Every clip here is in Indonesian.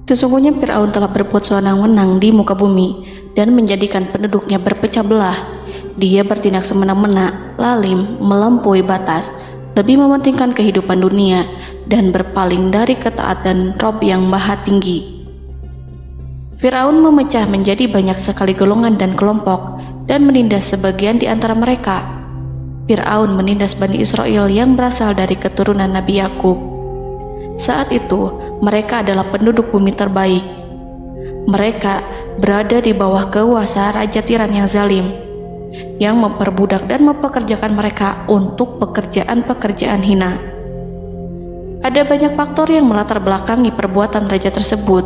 Sesungguhnya Fir'aun telah berbuat sewenang-wenang di muka bumi dan menjadikan penduduknya berpecah belah. Dia bertindak semena-mena, lalim, melampaui batas, lebih mementingkan kehidupan dunia dan berpaling dari ketaatan Rob yang Maha Tinggi. Fir'aun memecah menjadi banyak sekali golongan dan kelompok dan menindas sebagian di antara mereka. Fir'aun menindas Bani Israel yang berasal dari keturunan Nabi Yakub. Saat itu, mereka adalah penduduk bumi terbaik. Mereka berada di bawah kuasa Raja Tiran yang zalim, yang memperbudak dan mempekerjakan mereka untuk pekerjaan-pekerjaan hina. Ada banyak faktor yang melatar belakangi perbuatan raja tersebut.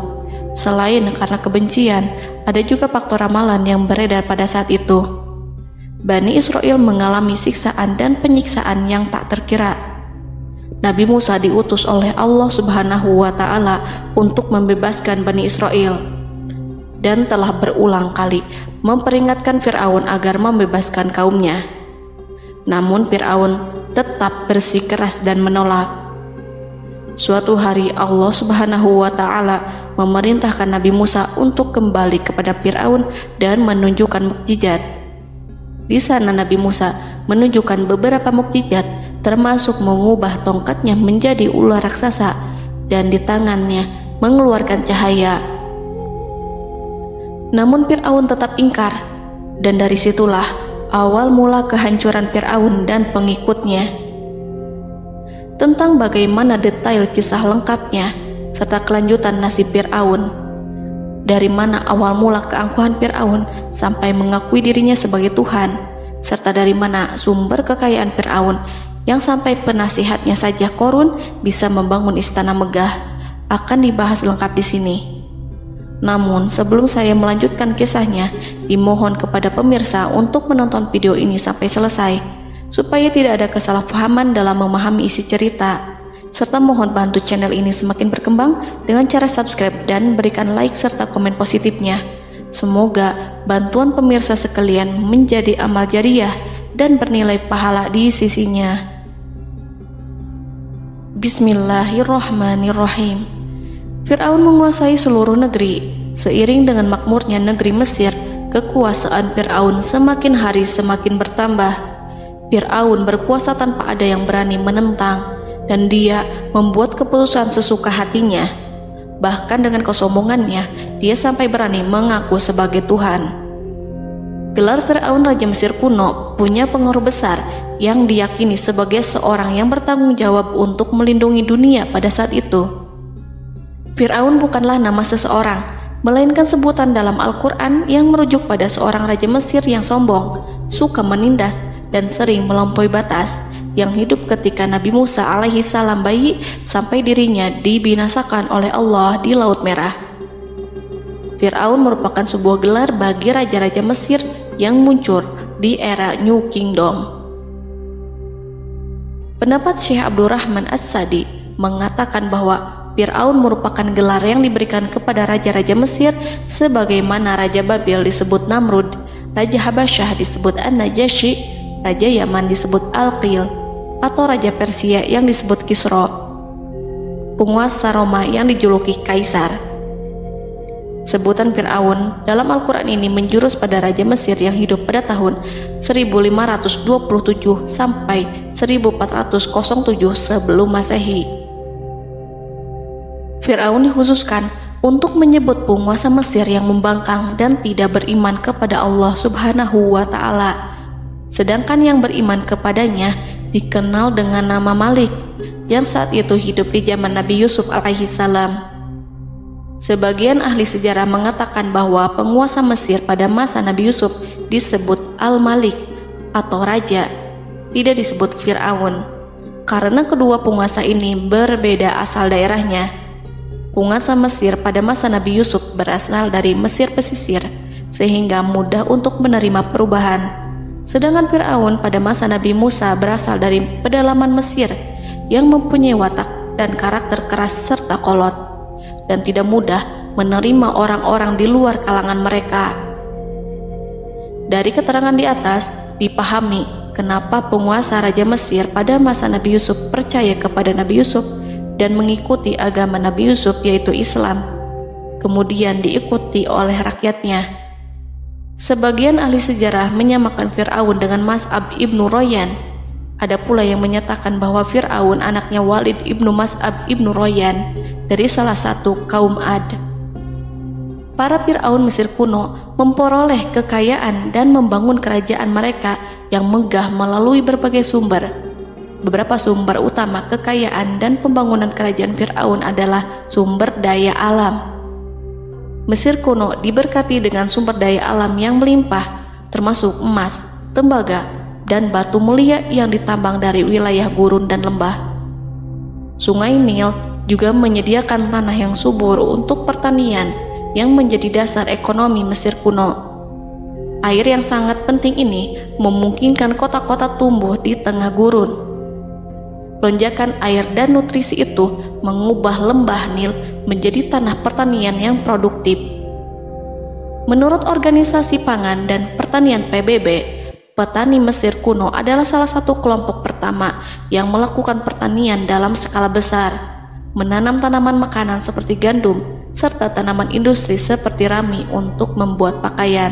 Selain karena kebencian, ada juga faktor ramalan yang beredar pada saat itu. Bani Israel mengalami siksaan dan penyiksaan yang tak terkira. Nabi Musa diutus oleh Allah Subhanahu wa Ta'ala untuk membebaskan Bani Israel dan telah berulang kali memperingatkan Fir'aun agar membebaskan kaumnya. Namun Fir'aun tetap bersikeras dan menolak. Suatu hari Allah Subhanahu wa Ta'ala memerintahkan Nabi Musa untuk kembali kepada Fir'aun dan menunjukkan mukjizat. Di sana Nabi Musa menunjukkan beberapa mukjizat, termasuk mengubah tongkatnya menjadi ular raksasa dan di tangannya mengeluarkan cahaya. Namun Fir'aun tetap ingkar, dan dari situlah awal mula kehancuran Fir'aun dan pengikutnya. Tentang bagaimana detail kisah lengkapnya serta kelanjutan nasib Fir'aun, dari mana awal mula keangkuhan Fir'aun sampai mengakui dirinya sebagai Tuhan, serta dari mana sumber kekayaan Fir'aun yang sampai penasihatnya saja Qorun bisa membangun istana megah, akan dibahas lengkap di sini. Namun sebelum saya melanjutkan kisahnya, dimohon kepada pemirsa untuk menonton video ini sampai selesai, supaya tidak ada kesalahpahaman dalam memahami isi cerita, serta mohon bantu channel ini semakin berkembang dengan cara subscribe dan berikan like serta komen positifnya. Semoga bantuan pemirsa sekalian menjadi amal jariah dan bernilai pahala di sisinya. Bismillahirrahmanirrahim. Fir'aun menguasai seluruh negeri. Seiring dengan makmurnya negeri Mesir, kekuasaan Fir'aun semakin hari semakin bertambah. Fir'aun berkuasa tanpa ada yang berani menentang, dan dia membuat keputusan sesuka hatinya. Bahkan dengan kesombongannya, dia sampai berani mengaku sebagai Tuhan. Gelar Fir'aun Raja Mesir kuno punya pengaruh besar yang diyakini sebagai seorang yang bertanggung jawab untuk melindungi dunia pada saat itu. Fir'aun bukanlah nama seseorang, melainkan sebutan dalam Al-Quran yang merujuk pada seorang Raja Mesir yang sombong, suka menindas, dan sering melampaui batas, yang hidup ketika Nabi Musa alaihi salam bayi sampai dirinya dibinasakan oleh Allah di Laut Merah. Fir'aun merupakan sebuah gelar bagi raja-raja Mesir yang muncul di era New Kingdom. Pendapat Syekh Abdurrahman As-Sadi mengatakan bahwa Fir'aun merupakan gelar yang diberikan kepada raja-raja Mesir, sebagaimana Raja Babil disebut Namrud, Raja Habasyah disebut An-Najasyi, Raja Yaman disebut Al-Qil, atau Raja Persia yang disebut Kisra, penguasa Roma yang dijuluki Kaisar. Sebutan Fir'aun dalam Al-Quran ini menjurus pada Raja Mesir yang hidup pada tahun 1527 sampai 1407 sebelum Masehi. Fir'aun dikhususkan untuk menyebut penguasa Mesir yang membangkang dan tidak beriman kepada Allah Subhanahu wa Ta'ala, sedangkan yang beriman kepadanya dikenal dengan nama Malik, yang saat itu hidup di zaman Nabi Yusuf alaihi salam. Sebagian ahli sejarah mengatakan bahwa penguasa Mesir pada masa Nabi Yusuf disebut Al-Malik atau Raja, tidak disebut Fir'aun, karena kedua penguasa ini berbeda asal daerahnya. Penguasa Mesir pada masa Nabi Yusuf berasal dari Mesir pesisir, sehingga mudah untuk menerima perubahan. Sedangkan Fir'aun pada masa Nabi Musa berasal dari pedalaman Mesir yang mempunyai watak dan karakter keras serta kolot, dan tidak mudah menerima orang-orang di luar kalangan mereka. Dari keterangan di atas dipahami kenapa penguasa Raja Mesir pada masa Nabi Yusuf percaya kepada Nabi Yusuf dan mengikuti agama Nabi Yusuf, yaitu Islam. kemudian diikuti oleh rakyatnya. Sebagian ahli sejarah menyamakan Fir'aun dengan Mas'ab ibnu Royan. Ada pula yang menyatakan bahwa Fir'aun anaknya Walid ibnu Mas'ab ibnu Royan dari salah satu kaum Ad. Para Fir'aun Mesir kuno memperoleh kekayaan dan membangun kerajaan mereka yang megah melalui berbagai sumber. Beberapa sumber utama kekayaan dan pembangunan kerajaan Fir'aun adalah sumber daya alam. Mesir kuno diberkati dengan sumber daya alam yang melimpah, termasuk emas, tembaga, dan batu mulia yang ditambang dari wilayah gurun dan lembah. Sungai Nil juga menyediakan tanah yang subur untuk pertanian yang menjadi dasar ekonomi Mesir kuno. Air yang sangat penting ini memungkinkan kota-kota tumbuh di tengah gurun. Lonjakan air dan nutrisi itu mengubah lembah Nil menjadi tanah pertanian yang produktif. Menurut Organisasi Pangan dan Pertanian PBB, petani Mesir kuno adalah salah satu kelompok pertama yang melakukan pertanian dalam skala besar, menanam tanaman makanan seperti gandum, serta tanaman industri seperti rami untuk membuat pakaian.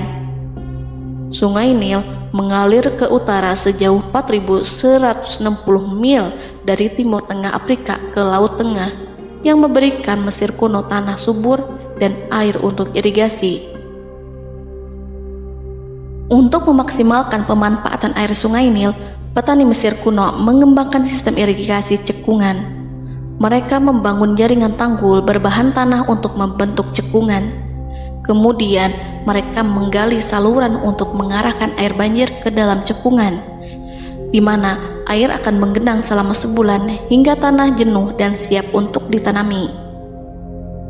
Sungai Nil mengalir ke utara sejauh 4.160 mil dari timur tengah Afrika ke Laut Tengah, yang memberikan Mesir kuno tanah subur dan air untuk irigasi. Untuk memaksimalkan pemanfaatan air Sungai Nil, petani Mesir kuno mengembangkan sistem irigasi cekungan. Mereka membangun jaringan tanggul berbahan tanah untuk membentuk cekungan. Kemudian mereka menggali saluran untuk mengarahkan air banjir ke dalam cekungan, di mana air akan menggenang selama sebulan hingga tanah jenuh dan siap untuk ditanami.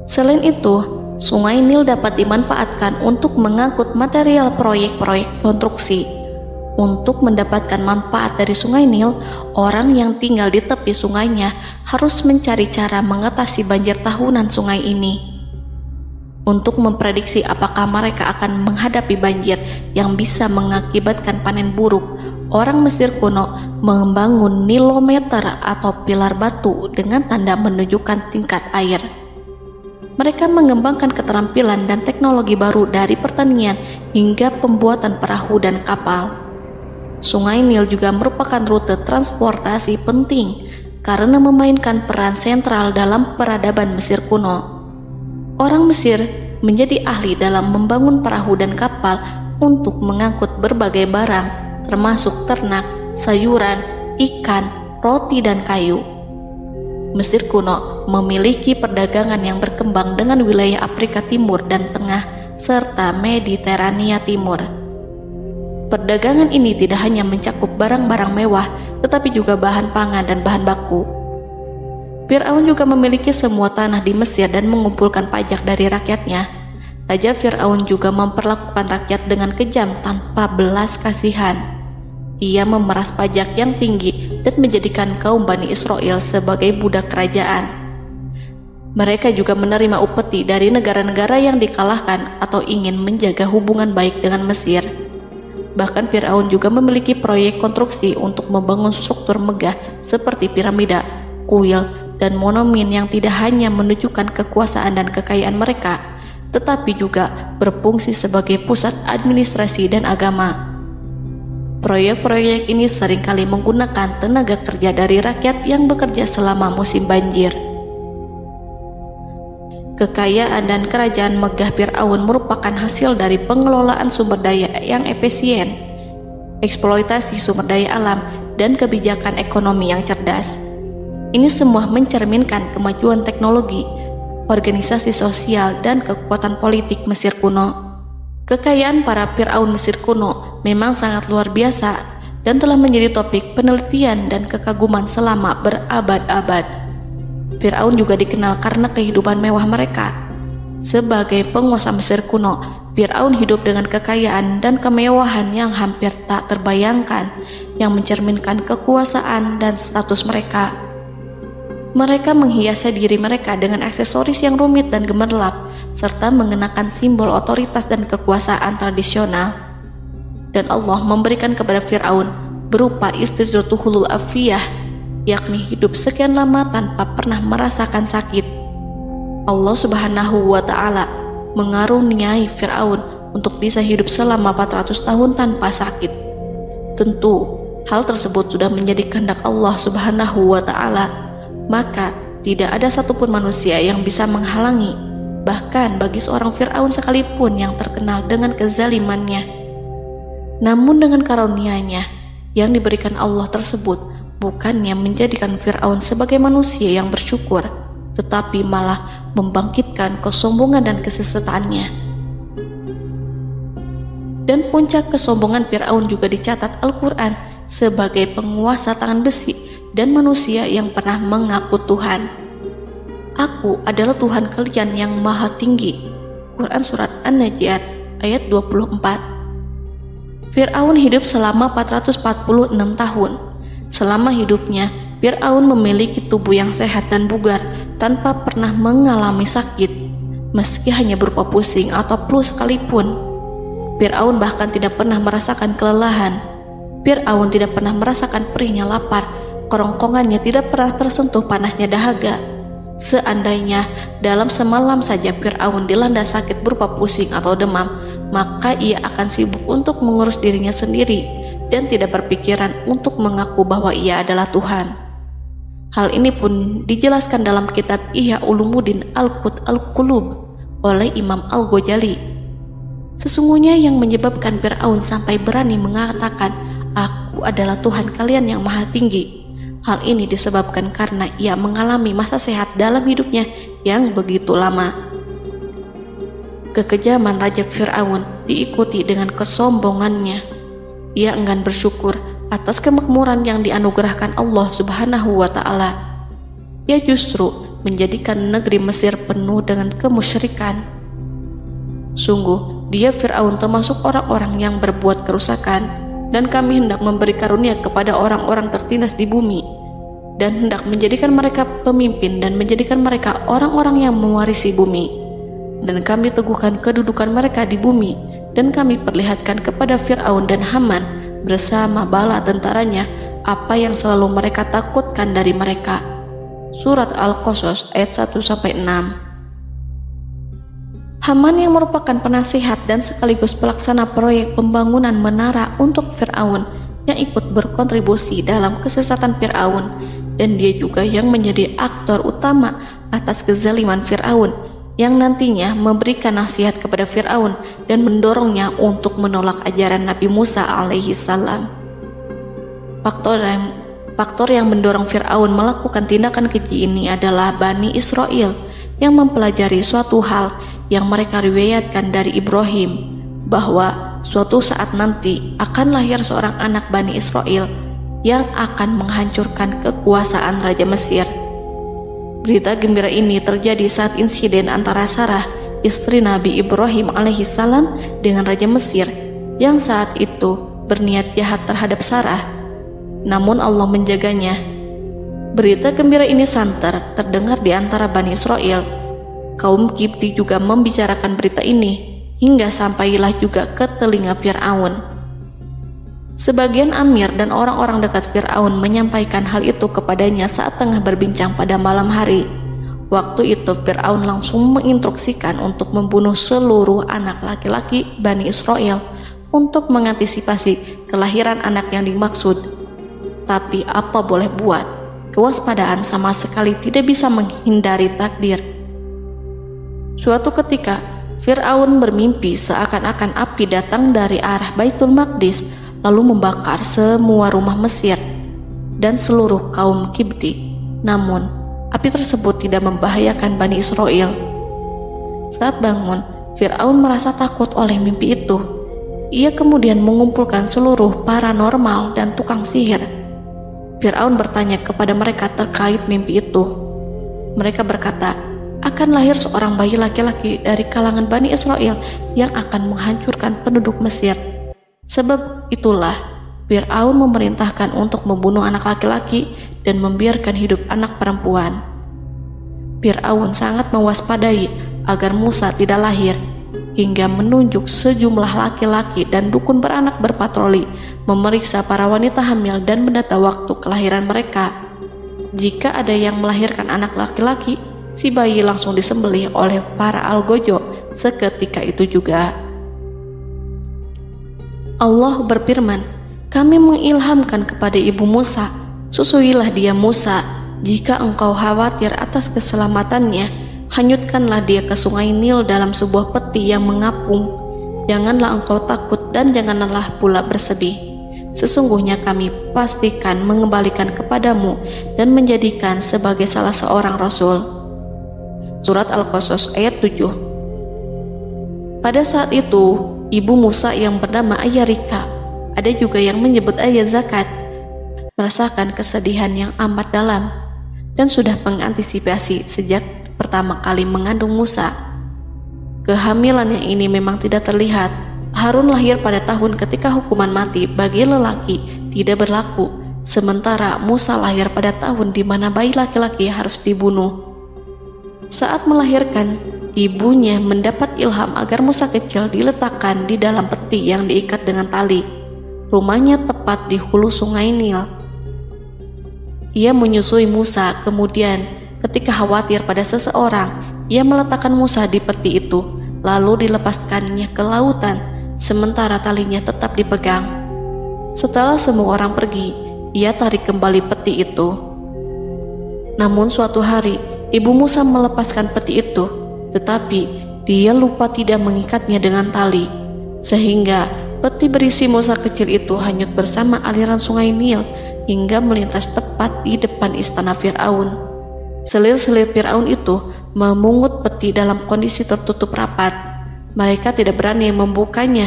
Selain itu, Sungai Nil dapat dimanfaatkan untuk mengangkut material proyek-proyek konstruksi. Untuk mendapatkan manfaat dari Sungai Nil, orang yang tinggal di tepi sungainya harus mencari cara mengatasi banjir tahunan sungai ini. Untuk memprediksi apakah mereka akan menghadapi banjir yang bisa mengakibatkan panen buruk, orang Mesir kuno membangun nilometer atau pilar batu dengan tanda menunjukkan tingkat air. Mereka mengembangkan keterampilan dan teknologi baru dari pertanian hingga pembuatan perahu dan kapal. Sungai Nil juga merupakan rute transportasi penting karena memainkan peran sentral dalam peradaban Mesir kuno. Orang Mesir menjadi ahli dalam membangun perahu dan kapal untuk mengangkut berbagai barang, termasuk ternak, sayuran, ikan, roti, dan kayu. Mesir kuno memiliki perdagangan yang berkembang dengan wilayah Afrika Timur dan Tengah serta Mediterania Timur. Perdagangan ini tidak hanya mencakup barang-barang mewah, tetapi juga bahan pangan dan bahan baku. Fir'aun juga memiliki semua tanah di Mesir dan mengumpulkan pajak dari rakyatnya. Raja Fir'aun juga memperlakukan rakyat dengan kejam tanpa belas kasihan. Ia memeras pajak yang tinggi dan menjadikan kaum Bani Israel sebagai budak kerajaan. Mereka juga menerima upeti dari negara-negara yang dikalahkan atau ingin menjaga hubungan baik dengan Mesir. Bahkan Fir'aun juga memiliki proyek konstruksi untuk membangun struktur megah seperti piramida, kuil, dan monumen yang tidak hanya menunjukkan kekuasaan dan kekayaan mereka, tetapi juga berfungsi sebagai pusat administrasi dan agama. Proyek-proyek ini seringkali menggunakan tenaga kerja dari rakyat yang bekerja selama musim banjir. Kekayaan dan kerajaan megah Fir'aun merupakan hasil dari pengelolaan sumber daya yang efisien, eksploitasi sumber daya alam, dan kebijakan ekonomi yang cerdas. Ini semua mencerminkan kemajuan teknologi, organisasi sosial, dan kekuatan politik Mesir kuno. Kekayaan para Fir'aun Mesir kuno memang sangat luar biasa dan telah menjadi topik penelitian dan kekaguman selama berabad-abad. Fir'aun juga dikenal karena kehidupan mewah mereka. Sebagai penguasa Mesir kuno, Fir'aun hidup dengan kekayaan dan kemewahan yang hampir tak terbayangkan, yang mencerminkan kekuasaan dan status mereka. Mereka menghiasi diri mereka dengan aksesoris yang rumit dan gemerlap, serta mengenakan simbol otoritas dan kekuasaan tradisional. Dan Allah memberikan kepada Fir'aun berupa istidratuhul afiyah, yakni hidup sekian lama tanpa pernah merasakan sakit. Allah Subhanahu wa Ta'ala mengaruniai Fir'aun untuk bisa hidup selama 400 tahun tanpa sakit. Tentu hal tersebut sudah menjadi kehendak Allah Subhanahu wa Ta'ala, maka tidak ada satupun manusia yang bisa menghalangi, bahkan bagi seorang Fir'aun sekalipun yang terkenal dengan kezalimannya. Namun dengan karunia-Nya yang diberikan Allah tersebut bukannya menjadikan Fir'aun sebagai manusia yang bersyukur, tetapi malah membangkitkan kesombongan dan kesesataannya. Dan puncak kesombongan Fir'aun juga dicatat Al-Quran sebagai penguasa tangan besi dan manusia yang pernah mengaku Tuhan. Aku adalah Tuhan kalian yang maha tinggi. Quran Surat An-Najiat ayat 24. Fir'aun hidup selama 446 tahun. Selama hidupnya, Fir'aun memiliki tubuh yang sehat dan bugar tanpa pernah mengalami sakit, meski hanya berupa pusing atau flu sekalipun. Fir'aun bahkan tidak pernah merasakan kelelahan. Fir'aun tidak pernah merasakan perihnya lapar, kerongkongannya tidak pernah tersentuh panasnya dahaga. Seandainya dalam semalam saja Fir'aun dilanda sakit berupa pusing atau demam, maka ia akan sibuk untuk mengurus dirinya sendiri dan tidak berpikiran untuk mengaku bahwa ia adalah Tuhan. Hal ini pun dijelaskan dalam kitab Ihya Ulumuddin Al-Qut Al-Qulub oleh Imam Al-Ghazali. Sesungguhnya yang menyebabkan Fir'aun sampai berani mengatakan, "Aku adalah Tuhan kalian yang maha tinggi," hal ini disebabkan karena ia mengalami masa sehat dalam hidupnya yang begitu lama. Kekejaman Raja Fir'aun diikuti dengan kesombongannya. Ia enggan bersyukur atas kemakmuran yang dianugerahkan Allah Subhanahu wa Ta'ala. Ia justru menjadikan negeri Mesir penuh dengan kemusyrikan. Sungguh, dia Fir'aun termasuk orang-orang yang berbuat kerusakan, dan kami hendak memberi karunia kepada orang-orang tertindas di bumi, dan hendak menjadikan mereka pemimpin dan menjadikan mereka orang-orang yang mewarisi bumi. Dan kami teguhkan kedudukan mereka di bumi, dan kami perlihatkan kepada Fir'aun dan Haman bersama bala tentaranya apa yang selalu mereka takutkan dari mereka. Surat Al-Qasas ayat 1-6. Haman yang merupakan penasihat dan sekaligus pelaksana proyek pembangunan menara untuk Fir'aun yang ikut berkontribusi dalam kesesatan Fir'aun, dan dia juga yang menjadi aktor utama atas kezaliman Fir'aun yang nantinya memberikan nasihat kepada Fir'aun dan mendorongnya untuk menolak ajaran Nabi Musa alaihi salam. Faktor yang mendorong Fir'aun melakukan tindakan keji ini adalah Bani Israel yang mempelajari suatu hal yang mereka riwayatkan dari Ibrahim, bahwa suatu saat nanti akan lahir seorang anak Bani Israel yang akan menghancurkan kekuasaan Raja Mesir. Berita gembira ini terjadi saat insiden antara Sarah, istri Nabi Ibrahim alaihissalam, dengan Raja Mesir yang saat itu berniat jahat terhadap Sarah. Namun Allah menjaganya. Berita gembira ini santer terdengar di antara Bani Israel. Kaum Kipti juga membicarakan berita ini, hingga sampailah juga ke telinga Fir'aun. Sebagian amir dan orang-orang dekat Fir'aun menyampaikan hal itu kepadanya saat tengah berbincang pada malam hari. Waktu itu Fir'aun langsung menginstruksikan untuk membunuh seluruh anak laki-laki Bani Israel untuk mengantisipasi kelahiran anak yang dimaksud. Tapi apa boleh buat, kewaspadaan sama sekali tidak bisa menghindari takdir. Suatu ketika Fir'aun bermimpi seakan-akan api datang dari arah Baitul Maqdis lalu membakar semua rumah Mesir dan seluruh kaum Kipti. Namun, api tersebut tidak membahayakan Bani Israel. Saat bangun, Fir'aun merasa takut oleh mimpi itu. Ia kemudian mengumpulkan seluruh paranormal dan tukang sihir. Fir'aun bertanya kepada mereka terkait mimpi itu. Mereka berkata, akan lahir seorang bayi laki-laki dari kalangan Bani Israel yang akan menghancurkan penduduk Mesir. Sebab itulah Fir'aun memerintahkan untuk membunuh anak laki-laki dan membiarkan hidup anak perempuan. Fir'aun sangat mewaspadai agar Musa tidak lahir, hingga menunjuk sejumlah laki-laki dan dukun beranak berpatroli memeriksa para wanita hamil dan mendata waktu kelahiran mereka. Jika ada yang melahirkan anak laki-laki, si bayi langsung disembelih oleh para algojo seketika itu juga. Allah berfirman, kami mengilhamkan kepada ibu Musa, susuilah dia Musa, jika engkau khawatir atas keselamatannya, hanyutkanlah dia ke sungai Nil dalam sebuah peti yang mengapung. Janganlah engkau takut dan janganlah pula bersedih. Sesungguhnya kami pastikan mengembalikan kepadamu dan menjadikan sebagai salah seorang rasul. Surat Al-Qasas ayat 7. Pada saat itu, ibu Musa yang bernama Ayarika, ada juga yang menyebut Ayah Zakat, merasakan kesedihan yang amat dalam dan sudah mengantisipasi sejak pertama kali mengandung Musa. Kehamilan yang ini memang tidak terlihat. Harun lahir pada tahun ketika hukuman mati bagi lelaki tidak berlaku, sementara Musa lahir pada tahun di mana bayi laki-laki harus dibunuh. Saat melahirkan, ibunya mendapat ilham agar Musa kecil diletakkan di dalam peti yang diikat dengan tali. Rumahnya tepat di hulu sungai Nil. Ia menyusui Musa, kemudian ketika khawatir pada seseorang, ia meletakkan Musa di peti itu, lalu dilepaskannya ke lautan, sementara talinya tetap dipegang. Setelah semua orang pergi, ia tarik kembali peti itu. Namun suatu hari, ibu Musa melepaskan peti itu, tetapi dia lupa tidak mengikatnya dengan tali, sehingga peti berisi Musa kecil itu hanyut bersama aliran sungai Nil hingga melintas tepat di depan istana Fir'aun. Selir-selir Fir'aun itu memungut peti dalam kondisi tertutup rapat. Mereka tidak berani membukanya.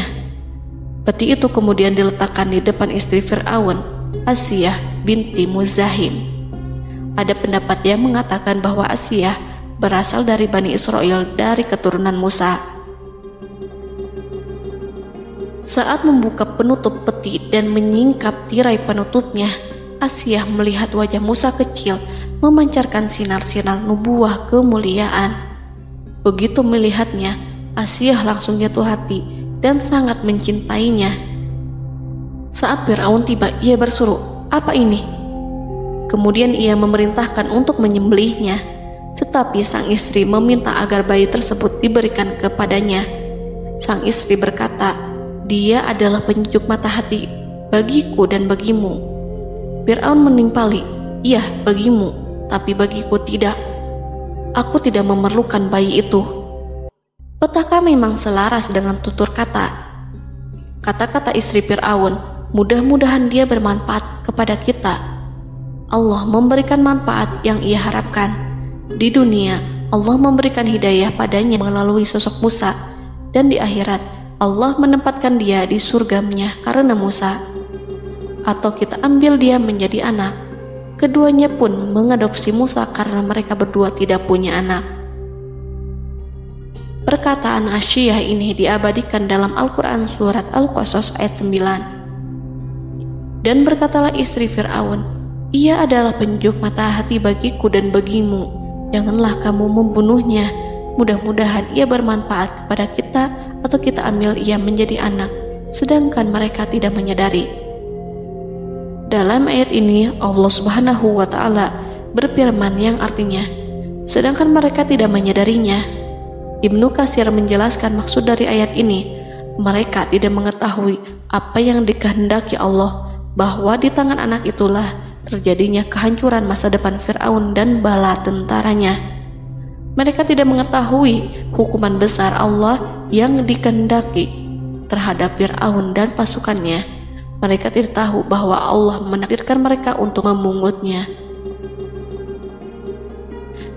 Peti itu kemudian diletakkan di depan istri Fir'aun, Asiyah binti Muzahim. Ada pendapat yang mengatakan bahwa Asiyah berasal dari Bani Israel dari keturunan Musa. Saat membuka penutup peti dan menyingkap tirai penutupnya, Asiyah melihat wajah Musa kecil memancarkan sinar-sinar nubuah kemuliaan. Begitu melihatnya, Asiyah langsung jatuh hati dan sangat mencintainya. Saat Fir'aun tiba, ia berseru, "Apa ini?" Kemudian ia memerintahkan untuk menyembelihnya, tetapi sang istri meminta agar bayi tersebut diberikan kepadanya. Sang istri berkata, "Dia adalah penyejuk mata hati bagiku dan bagimu." Fir'aun menimpali, "Iya, bagimu, tapi bagiku tidak. Aku tidak memerlukan bayi itu." Petaka memang selaras dengan tutur kata. Kata-kata istri Fir'aun, mudah-mudahan dia bermanfaat kepada kita. Allah memberikan manfaat yang ia harapkan. Di dunia, Allah memberikan hidayah padanya melalui sosok Musa, dan di akhirat, Allah menempatkan dia di surganya karena Musa. Atau kita ambil dia menjadi anak. Keduanya pun mengadopsi Musa karena mereka berdua tidak punya anak. Perkataan Asiyah ini diabadikan dalam Al-Quran surat Al-Qasas ayat 9. Dan berkatalah istri Fir'aun, "Ia adalah penyejuk mata hati bagiku dan bagimu. Janganlah kamu membunuhnya. Mudah-mudahan ia bermanfaat kepada kita, atau kita ambil ia menjadi anak, sedangkan mereka tidak menyadari." Dalam ayat ini Allah Subhanahu wa Ta'ala berfirman yang artinya, sedangkan mereka tidak menyadarinya. Ibnu Katsir menjelaskan maksud dari ayat ini, mereka tidak mengetahui apa yang dikehendaki Allah, bahwa di tangan anak itulah terjadinya kehancuran masa depan Fir'aun dan bala tentaranya. Mereka tidak mengetahui hukuman besar Allah yang dikehendaki terhadap Fir'aun dan pasukannya. Mereka tidak tahu bahwa Allah menakdirkan mereka untuk memungutnya.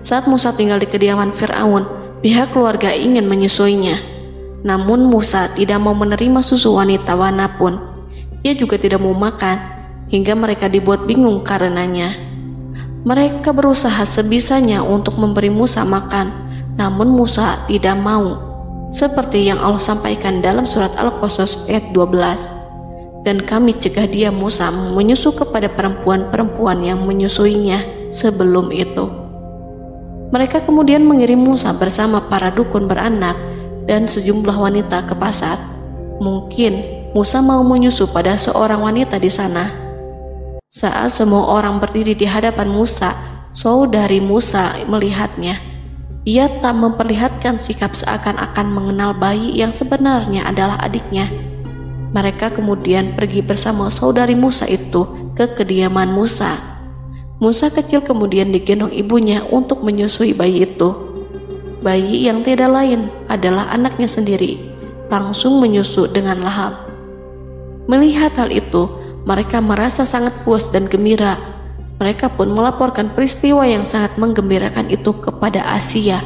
Saat Musa tinggal di kediaman Fir'aun, pihak keluarga ingin menyusuinya. Namun Musa tidak mau menerima susu wanita manapun. Ia juga tidak mau makan, hingga mereka dibuat bingung karenanya. Mereka berusaha sebisanya untuk memberi Musa makan, namun Musa tidak mau. Seperti yang Allah sampaikan dalam surat Al-Qasas ayat 12. Dan kami cegah dia Musa menyusu kepada perempuan-perempuan yang menyusuinya sebelum itu. Mereka kemudian mengirim Musa bersama para dukun beranak dan sejumlah wanita ke pasar. Mungkin Musa mau menyusu pada seorang wanita di sana. Saat semua orang berdiri di hadapan Musa, saudari Musa melihatnya. Ia tak memperlihatkan sikap seakan-akan mengenal bayi yang sebenarnya adalah adiknya. Mereka kemudian pergi bersama saudari Musa itu ke kediaman Musa. Musa kecil kemudian digendong ibunya untuk menyusui bayi itu. Bayi yang tidak lain adalah anaknya sendiri, langsung menyusu dengan lahap. Melihat hal itu, mereka merasa sangat puas dan gembira. Mereka pun melaporkan peristiwa yang sangat menggembirakan itu kepada Asia.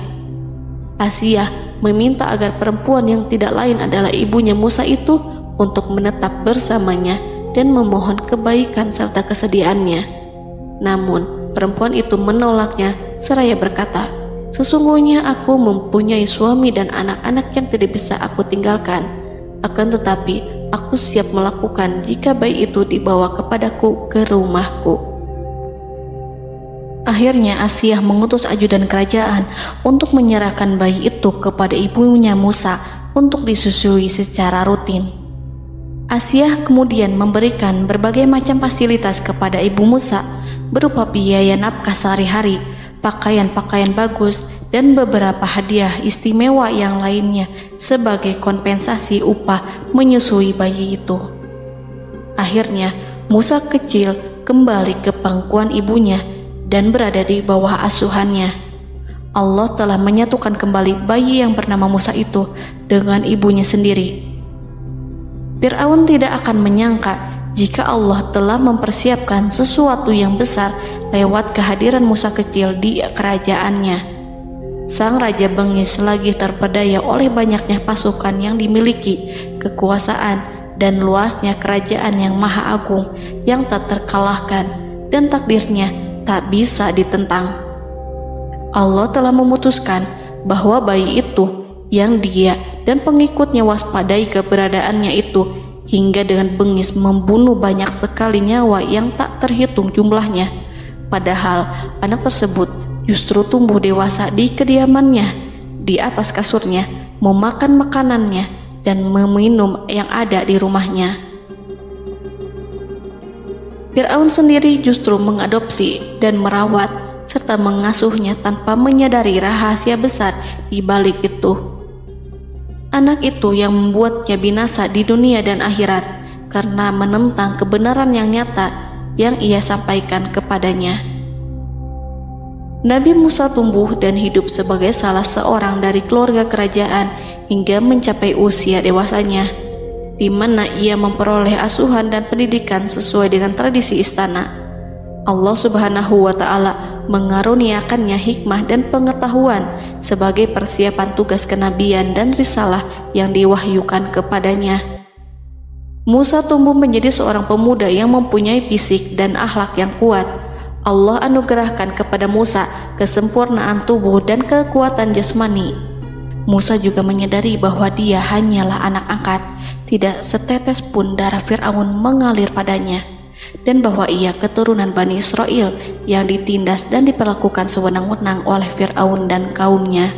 Asia meminta agar perempuan yang tidak lain adalah ibunya Musa itu untuk menetap bersamanya dan memohon kebaikan serta kesediaannya. Namun, perempuan itu menolaknya seraya berkata, "Sesungguhnya aku mempunyai suami dan anak-anak yang tidak bisa aku tinggalkan. Akan tetapi, aku siap melakukan jika bayi itu dibawa kepadaku ke rumahku." Akhirnya Asia mengutus ajudan kerajaan untuk menyerahkan bayi itu kepada ibunya Musa untuk disusui secara rutin. Asia kemudian memberikan berbagai macam fasilitas kepada ibu Musa, berupa biaya nafkah sehari-hari, pakaian-pakaian bagus, dan beberapa hadiah istimewa yang lainnya sebagai kompensasi upah menyusui bayi itu. Akhirnya, Musa kecil kembali ke pangkuan ibunya dan berada di bawah asuhannya. Allah telah menyatukan kembali bayi yang bernama Musa itu dengan ibunya sendiri. Fir'aun tidak akan menyangka jika Allah telah mempersiapkan sesuatu yang besar lewat kehadiran Musa kecil di kerajaannya. Sang raja bengis lagi terpedaya oleh banyaknya pasukan yang dimiliki, kekuasaan dan luasnya kerajaan yang maha agung yang tak terkalahkan dan takdirnya tak bisa ditentang. Allah telah memutuskan bahwa bayi itu yang dia dan pengikutnya waspadai keberadaannya itu hingga dengan bengis membunuh banyak sekali nyawa yang tak terhitung jumlahnya. Padahal anak tersebut justru tumbuh dewasa di kediamannya, di atas kasurnya, memakan makanannya dan meminum yang ada di rumahnya. Fir'aun sendiri justru mengadopsi dan merawat serta mengasuhnya tanpa menyadari rahasia besar di balik itu. Anak itu yang membuatnya binasa di dunia dan akhirat karena menentang kebenaran yang nyata yang ia sampaikan kepadanya. Nabi Musa tumbuh dan hidup sebagai salah seorang dari keluarga kerajaan hingga mencapai usia dewasanya, di mana ia memperoleh asuhan dan pendidikan sesuai dengan tradisi istana. Allah Subhanahu wa Ta'ala mengaruniakannya hikmah dan pengetahuan sebagai persiapan tugas kenabian dan risalah yang diwahyukan kepadanya. Musa tumbuh menjadi seorang pemuda yang mempunyai fisik dan akhlak yang kuat. Allah anugerahkan kepada Musa kesempurnaan tubuh dan kekuatan jasmani. Musa juga menyadari bahwa dia hanyalah anak angkat, tidak setetes pun darah Fir'aun mengalir padanya, dan bahwa ia keturunan Bani Israel yang ditindas dan diperlakukan sewenang-wenang oleh Fir'aun dan kaumnya.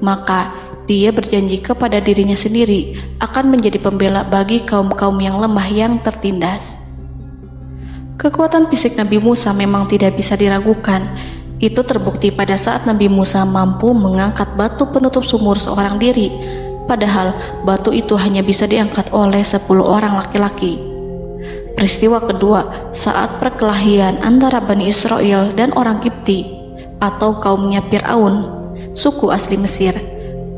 Maka dia berjanji kepada dirinya sendiri akan menjadi pembela bagi kaum-kaum yang lemah yang tertindas. Kekuatan fisik Nabi Musa memang tidak bisa diragukan. Itu terbukti pada saat Nabi Musa mampu mengangkat batu penutup sumur seorang diri, padahal batu itu hanya bisa diangkat oleh 10 orang laki-laki. Peristiwa kedua saat perkelahian antara Bani Israel dan orang Kipti atau kaumnya Fir'aun, suku asli Mesir.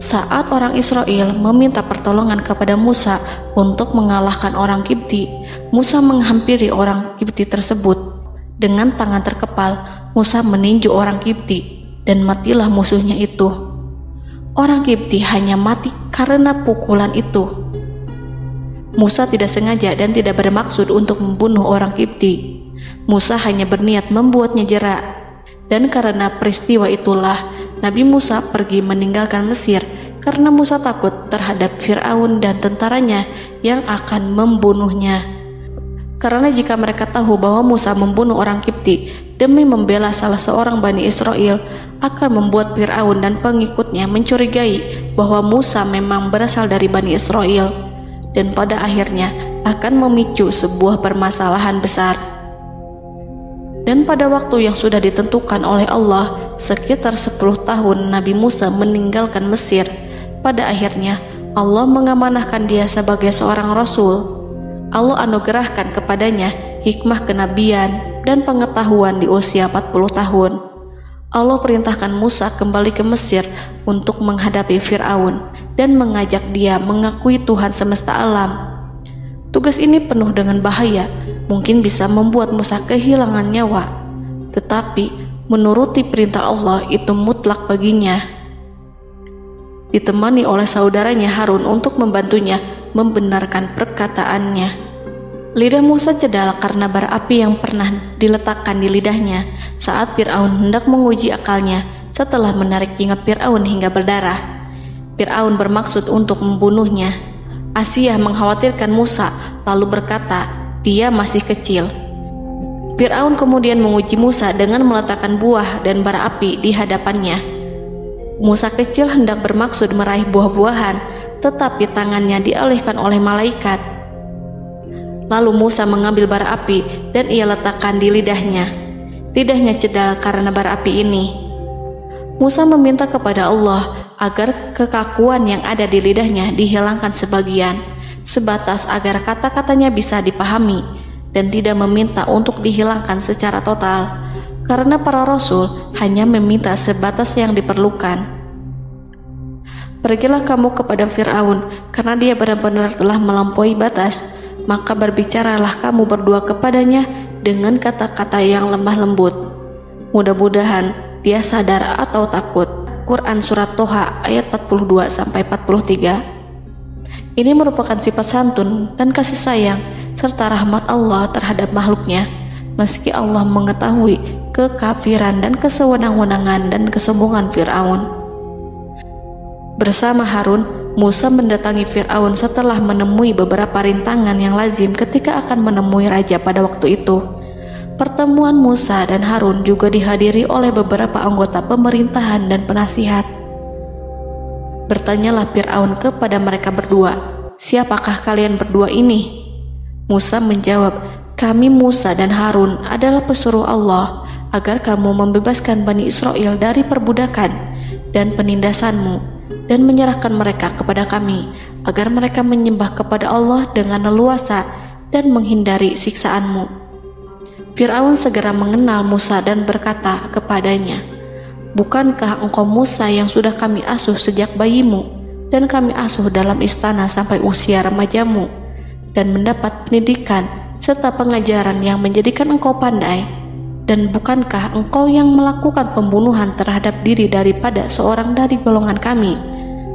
Saat orang Israel meminta pertolongan kepada Musa untuk mengalahkan orang Kipti, Musa menghampiri orang Kipti tersebut. Dengan tangan terkepal, Musa meninju orang Kipti dan matilah musuhnya itu. Orang Kipti hanya mati karena pukulan itu. Musa tidak sengaja dan tidak bermaksud untuk membunuh orang Kipti. Musa hanya berniat membuatnya jera. Dan karena peristiwa itulah Nabi Musa pergi meninggalkan Mesir karena Musa takut terhadap Fir'aun dan tentaranya yang akan membunuhnya. Karena jika mereka tahu bahwa Musa membunuh orang Kipti demi membela salah seorang Bani Israel, akan membuat Fir'aun dan pengikutnya mencurigai bahwa Musa memang berasal dari Bani Israel, dan pada akhirnya akan memicu sebuah permasalahan besar. Dan pada waktu yang sudah ditentukan oleh Allah, sekitar 10 tahun Nabi Musa meninggalkan Mesir. Pada akhirnya Allah mengamanahkan dia sebagai seorang rasul. Allah anugerahkan kepadanya hikmah kenabian dan pengetahuan di usia 40 tahun. Allah perintahkan Musa kembali ke Mesir untuk menghadapi Fir'aun dan mengajak dia mengakui Tuhan semesta alam. Tugas ini penuh dengan bahaya, mungkin bisa membuat Musa kehilangan nyawa, tetapi menuruti perintah Allah itu mutlak baginya. Ditemani oleh saudaranya Harun untuk membantunya membenarkan perkataannya. Lidah Musa cedal karena bara api yang pernah diletakkan di lidahnya saat Fir'aun hendak menguji akalnya setelah menarik jingat Fir'aun hingga berdarah. Fir'aun bermaksud untuk membunuhnya. Asyah mengkhawatirkan Musa lalu berkata, dia masih kecil. Fir'aun kemudian menguji Musa dengan meletakkan buah dan bara api di hadapannya. Musa kecil hendak bermaksud meraih buah-buahan, tetapi tangannya dialihkan oleh malaikat. Lalu Musa mengambil bara api dan ia letakkan di lidahnya. Lidahnya cedal karena bara api ini. Musa meminta kepada Allah agar kekakuan yang ada di lidahnya dihilangkan sebagian, sebatas agar kata-katanya bisa dipahami, dan tidak meminta untuk dihilangkan secara total, karena para rasul hanya meminta sebatas yang diperlukan. Pergilah kamu kepada Fir'aun, karena dia benar-benar telah melampaui batas, maka berbicaralah kamu berdua kepadanya dengan kata-kata yang lemah lembut. Mudah-mudahan dia sadar atau takut. Quran Surat Toha ayat 42-43. Ini merupakan sifat santun dan kasih sayang serta rahmat Allah terhadap makhluknya, meski Allah mengetahui kekafiran dan kesewenang-wenangan dan kesombongan Fir'aun. Bersama Harun, Musa mendatangi Fir'aun setelah menemui beberapa rintangan yang lazim ketika akan menemui raja pada waktu itu. Pertemuan Musa dan Harun juga dihadiri oleh beberapa anggota pemerintahan dan penasihat. Bertanyalah Fir'aun kepada mereka berdua, siapakah kalian berdua ini? Musa menjawab, kami Musa dan Harun adalah pesuruh Allah agar kamu membebaskan Bani Israel dari perbudakan dan penindasanmu dan menyerahkan mereka kepada kami agar mereka menyembah kepada Allah dengan leluasa dan menghindari siksaanmu. Fir'aun segera mengenal Musa dan berkata kepadanya, bukankah engkau Musa yang sudah kami asuh sejak bayimu dan kami asuh dalam istana sampai usia remajamu dan mendapat pendidikan serta pengajaran yang menjadikan engkau pandai? Dan bukankah engkau yang melakukan pembunuhan terhadap diri daripada seorang dari golongan kami?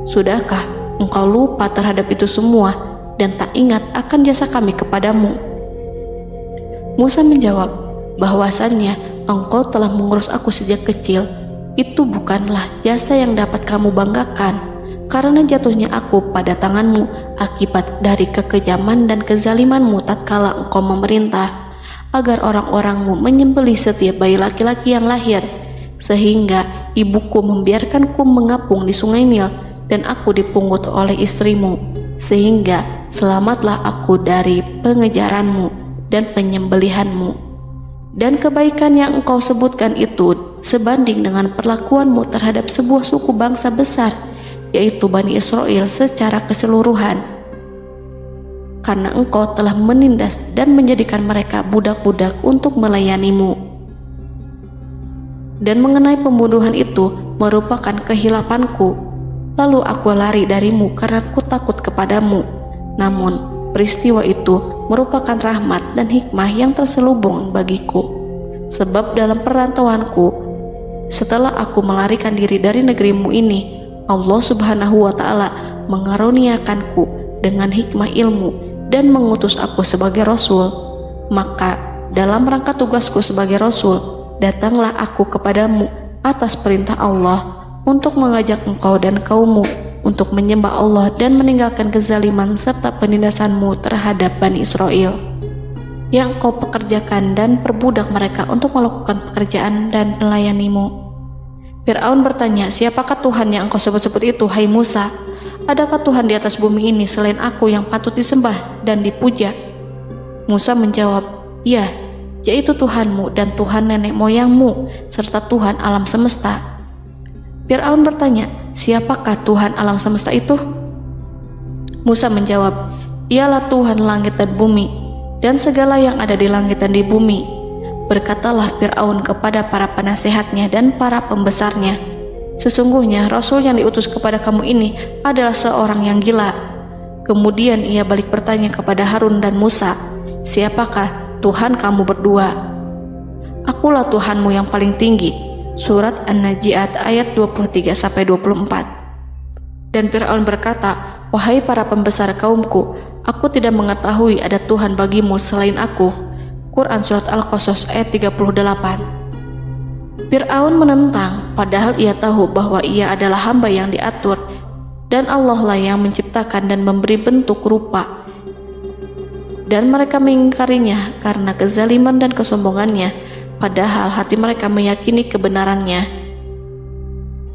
Sudahkah engkau lupa terhadap itu semua dan tak ingat akan jasa kami kepadamu? Musa menjawab, bahwasannya engkau telah mengurus aku sejak kecil. Itu bukanlah jasa yang dapat kamu banggakan, karena jatuhnya aku pada tanganmu akibat dari kekejaman dan kezalimanmu tatkala engkau memerintah agar orang-orangmu menyembelih setiap bayi laki-laki yang lahir, sehingga ibuku membiarkanku mengapung di sungai Nil dan aku dipungut oleh istrimu, sehingga selamatlah aku dari pengejaranmu dan penyembelihanmu. Dan kebaikan yang engkau sebutkan itu sebanding dengan perlakuanmu terhadap sebuah suku bangsa besar, yaitu Bani Israel secara keseluruhan, karena engkau telah menindas dan menjadikan mereka budak-budak untuk melayanimu. Dan mengenai pembunuhan itu merupakan kehilafanku, lalu aku lari darimu karena aku takut kepadamu. Namun peristiwa itu merupakan rahmat dan hikmah yang terselubung bagiku, sebab dalam perantauanku setelah aku melarikan diri dari negerimu ini, Allah Subhanahu wa Ta'ala mengaruniakanku dengan hikmah ilmu dan mengutus aku sebagai rasul. Maka dalam rangka tugasku sebagai rasul, datanglah aku kepadamu atas perintah Allah untuk mengajak engkau dan kaummu untuk menyembah Allah dan meninggalkan kezaliman serta penindasanmu terhadap Bani Israel yang kau pekerjakan dan perbudak mereka untuk melakukan pekerjaan dan melayanimu. Fir'aun bertanya, siapakah Tuhan yang engkau sebut-sebut itu, hai Musa? Adakah Tuhan di atas bumi ini selain aku yang patut disembah dan dipuja? Musa menjawab, ya, yaitu Tuhanmu dan Tuhan nenek moyangmu, serta Tuhan alam semesta. Fir'aun bertanya, siapakah Tuhan alam semesta itu? Musa menjawab, ialah Tuhan langit dan bumi, dan segala yang ada di langit dan di bumi. Berkatalah Fir'aun kepada para penasehatnya dan para pembesarnya, sesungguhnya Rasul yang diutus kepada kamu ini adalah seorang yang gila. Kemudian ia balik bertanya kepada Harun dan Musa, siapakah Tuhan kamu berdua? Akulah Tuhanmu yang paling tinggi. Surat An-Najiat ayat 23-24. Dan Fir'aun berkata, wahai para pembesar kaumku, aku tidak mengetahui ada Tuhan bagimu selain aku. Quran Surat Al-Qasas ayat 38. Fir'aun menentang, padahal ia tahu bahwa ia adalah hamba yang diatur, dan Allah lah yang menciptakan dan memberi bentuk rupa. Dan mereka mengingkarinya karena kezaliman dan kesombongannya, padahal hati mereka meyakini kebenarannya.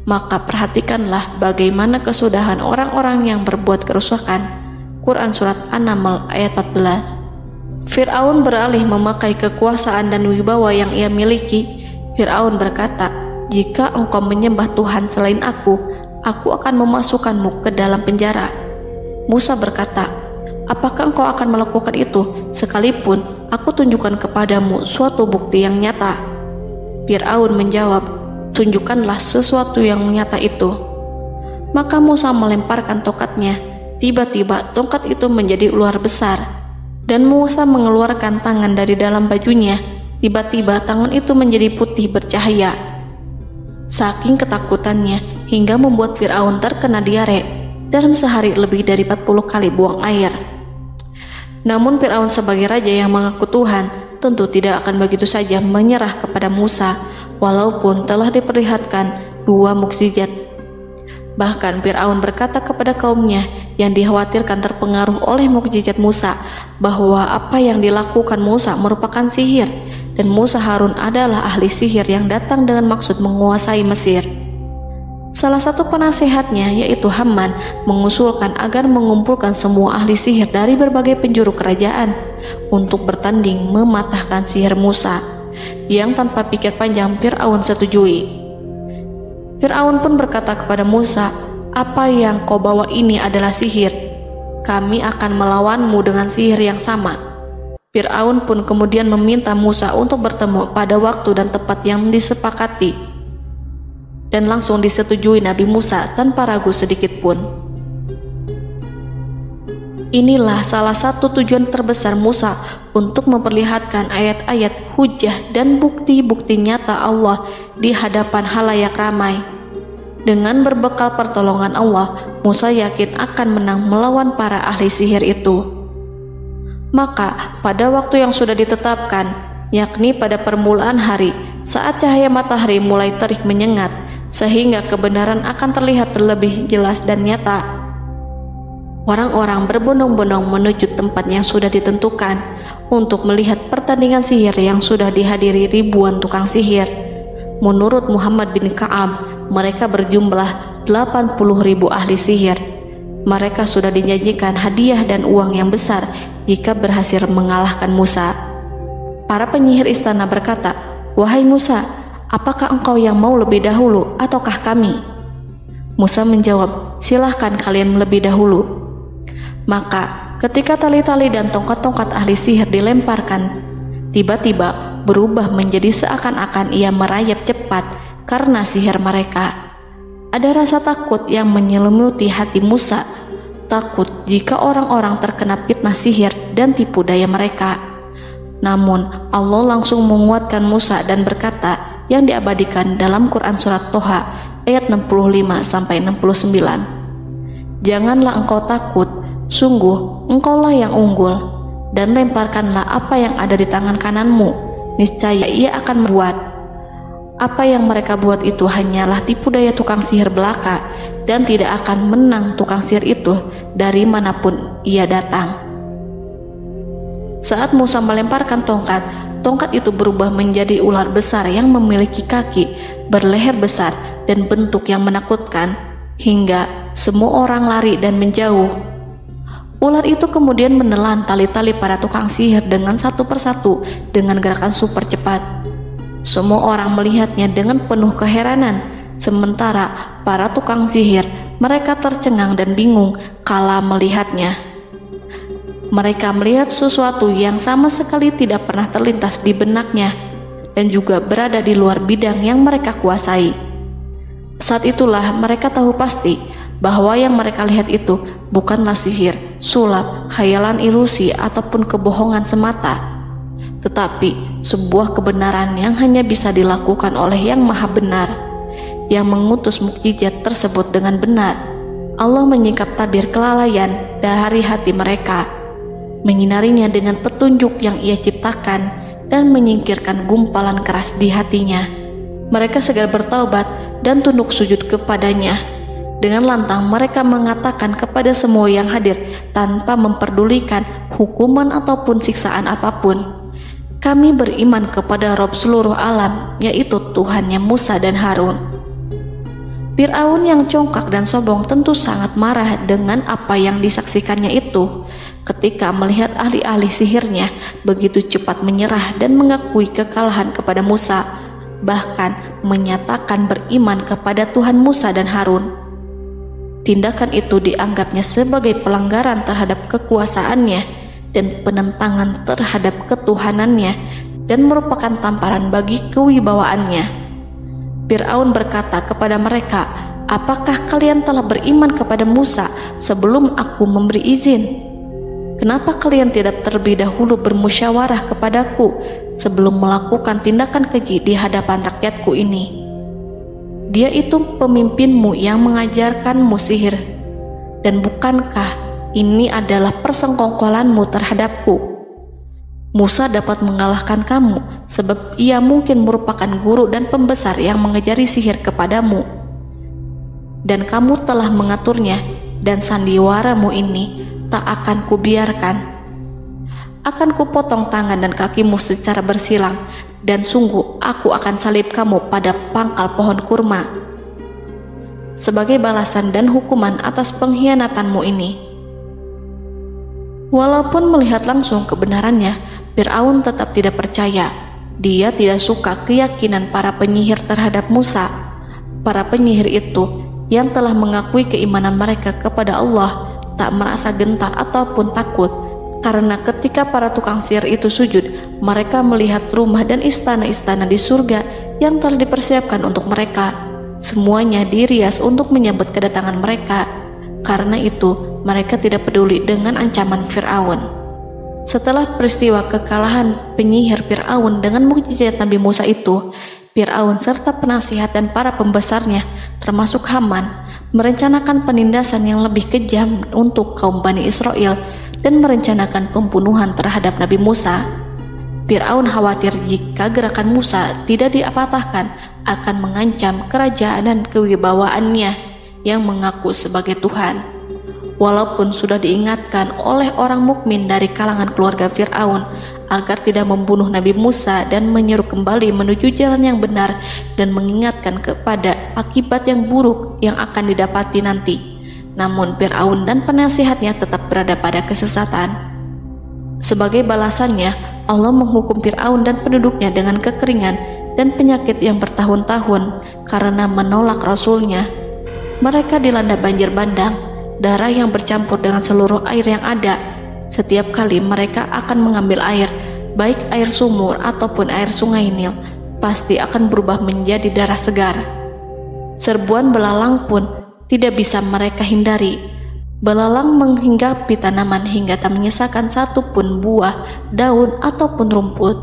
Maka perhatikanlah bagaimana kesudahan orang-orang yang berbuat kerusakan. Quran Surat An-Naml ayat 14. Fir'aun beralih memakai kekuasaan dan wibawa yang ia miliki. Fir'aun berkata, jika engkau menyembah Tuhan selain aku akan memasukkanmu ke dalam penjara. Musa berkata, apakah engkau akan melakukan itu sekalipun aku tunjukkan kepadamu suatu bukti yang nyata? Fir'aun menjawab, tunjukkanlah sesuatu yang nyata itu. Maka Musa melemparkan tongkatnya. Tiba-tiba tongkat itu menjadi ular besar, dan Musa mengeluarkan tangan dari dalam bajunya. Tiba-tiba tangan itu menjadi putih bercahaya. Saking ketakutannya hingga membuat Fir'aun terkena diare. Dalam sehari lebih dari 40 kali buang air. Namun Fir'aun sebagai raja yang mengaku Tuhan tentu tidak akan begitu saja menyerah kepada Musa, walaupun telah diperlihatkan 2 mukjizat. Bahkan Fir'aun berkata kepada kaumnya yang dikhawatirkan terpengaruh oleh mukjizat Musa, bahwa apa yang dilakukan Musa merupakan sihir, dan Musa Harun adalah ahli sihir yang datang dengan maksud menguasai Mesir. Salah satu penasehatnya, yaitu Haman, mengusulkan agar mengumpulkan semua ahli sihir dari berbagai penjuru kerajaan untuk bertanding mematahkan sihir Musa, yang tanpa pikir panjang Fir'aun setujui. Fir'aun pun berkata kepada Musa, apa yang kau bawa ini adalah sihir. Kami akan melawanmu dengan sihir yang sama. Fir'aun pun kemudian meminta Musa untuk bertemu pada waktu dan tempat yang disepakati, dan langsung disetujui Nabi Musa tanpa ragu sedikit pun. Inilah salah satu tujuan terbesar Musa untuk memperlihatkan ayat-ayat hujah dan bukti-bukti nyata Allah di hadapan halayak ramai. Dengan berbekal pertolongan Allah, Musa yakin akan menang melawan para ahli sihir itu. Maka pada waktu yang sudah ditetapkan, yakni pada permulaan hari, saat cahaya matahari mulai terik menyengat, sehingga kebenaran akan terlihat terlebih jelas dan nyata, orang-orang berbondong-bondong menuju tempat yang sudah ditentukan untuk melihat pertandingan sihir yang sudah dihadiri ribuan tukang sihir. Menurut Muhammad bin Ka'ab, mereka berjumlah 80.000 ahli sihir. Mereka sudah dijanjikan hadiah dan uang yang besar jika berhasil mengalahkan Musa. Para penyihir istana berkata, wahai Musa, apakah engkau yang mau lebih dahulu ataukah kami? Musa menjawab, silahkan kalian lebih dahulu. Maka ketika tali-tali dan tongkat-tongkat ahli sihir dilemparkan, tiba-tiba berubah menjadi seakan-akan ia merayap cepat karena sihir mereka. Ada rasa takut yang menyelimuti hati Musa, takut jika orang-orang terkena fitnah sihir dan tipu daya mereka. Namun Allah langsung menguatkan Musa dan berkata, yang diabadikan dalam Quran Surat Toha ayat 65-69. Janganlah engkau takut, sungguh engkaulah yang unggul, dan lemparkanlah apa yang ada di tangan kananmu, niscaya ia akan membuat. Apa yang mereka buat itu hanyalah tipu daya tukang sihir belaka, dan tidak akan menang tukang sihir itu dari manapun ia datang. Saat Musa melemparkan tongkat, tongkat itu berubah menjadi ular besar yang memiliki kaki, berleher besar, dan bentuk yang menakutkan, hingga semua orang lari dan menjauh. Ular itu kemudian menelan tali-tali para tukang sihir dengan satu persatu dengan gerakan super cepat. Semua orang melihatnya dengan penuh keheranan, sementara para tukang sihir mereka tercengang dan bingung kala melihatnya. Mereka melihat sesuatu yang sama sekali tidak pernah terlintas di benaknya dan juga berada di luar bidang yang mereka kuasai. Saat itulah mereka tahu pasti bahwa yang mereka lihat itu bukanlah sihir, sulap, khayalan ilusi ataupun kebohongan semata, tetapi sebuah kebenaran yang hanya bisa dilakukan oleh Yang Maha Benar, yang mengutus mukjizat tersebut dengan benar. Allah menyingkap tabir kelalaian dari hati mereka, menyinarinya dengan petunjuk yang Ia ciptakan dan menyingkirkan gumpalan keras di hatinya. Mereka segera bertaubat dan tunduk sujud kepadanya. Dengan lantang mereka mengatakan kepada semua yang hadir tanpa memperdulikan hukuman ataupun siksaan apapun, "Kami beriman kepada Rob seluruh alam, yaitu Tuhannya Musa dan Harun." Fir'aun yang congkak dan sombong tentu sangat marah dengan apa yang disaksikannya itu. Ketika melihat ahli-ahli sihirnya begitu cepat menyerah dan mengakui kekalahan kepada Musa, bahkan menyatakan beriman kepada Tuhan Musa dan Harun. Tindakan itu dianggapnya sebagai pelanggaran terhadap kekuasaannya dan penentangan terhadap ketuhanannya dan merupakan tamparan bagi kewibawaannya. Fir'aun berkata kepada mereka, "Apakah kalian telah beriman kepada Musa sebelum aku memberi izin? Kenapa kalian tidak terlebih dahulu bermusyawarah kepadaku sebelum melakukan tindakan keji di hadapan rakyatku ini? Dia itu pemimpinmu yang mengajarkanmu sihir, dan bukankah ini adalah persengkongkolanmu terhadapku? Musa dapat mengalahkan kamu sebab ia mungkin merupakan guru dan pembesar yang mengajari sihir kepadamu, dan kamu telah mengaturnya, dan sandiwaramu ini tak akan kubiarkan. Akan kupotong tangan dan kakimu secara bersilang, dan sungguh aku akan salib kamu pada pangkal pohon kurma sebagai balasan dan hukuman atas pengkhianatanmu ini." Walaupun melihat langsung kebenarannya, Fir'aun tetap tidak percaya. Dia tidak suka keyakinan para penyihir terhadap Musa. Para penyihir itu yang telah mengakui keimanan mereka kepada Allah tak merasa gentar ataupun takut, karena ketika para tukang sihir itu sujud, mereka melihat rumah dan istana-istana di surga yang telah dipersiapkan untuk mereka. Semuanya dirias untuk menyambut kedatangan mereka. Karena itu, mereka tidak peduli dengan ancaman Fir'aun. Setelah peristiwa kekalahan penyihir Fir'aun dengan mukjizat Nabi Musa itu, Fir'aun serta penasihat dan para pembesarnya, termasuk Haman, merencanakan penindasan yang lebih kejam untuk kaum Bani Israel dan merencanakan pembunuhan terhadap Nabi Musa. Fir'aun khawatir jika gerakan Musa tidak dipatahkan akan mengancam kerajaan dan kewibawaannya yang mengaku sebagai Tuhan. Walaupun sudah diingatkan oleh orang mukmin dari kalangan keluarga Fir'aun agar tidak membunuh Nabi Musa dan menyeru kembali menuju jalan yang benar dan mengingatkan kepada akibat yang buruk yang akan didapati nanti, namun Fir'aun dan penasihatnya tetap berada pada kesesatan. Sebagai balasannya, Allah menghukum Fir'aun dan penduduknya dengan kekeringan dan penyakit yang bertahun-tahun karena menolak Rasulnya. Mereka dilanda banjir bandang, darah yang bercampur dengan seluruh air yang ada. Setiap kali mereka akan mengambil air, baik air sumur ataupun air sungai Nil, pasti akan berubah menjadi darah segar. Serbuan belalang pun tidak bisa mereka hindari. Belalang menghinggapi tanaman hingga tak menyisakan satupun buah, daun ataupun rumput.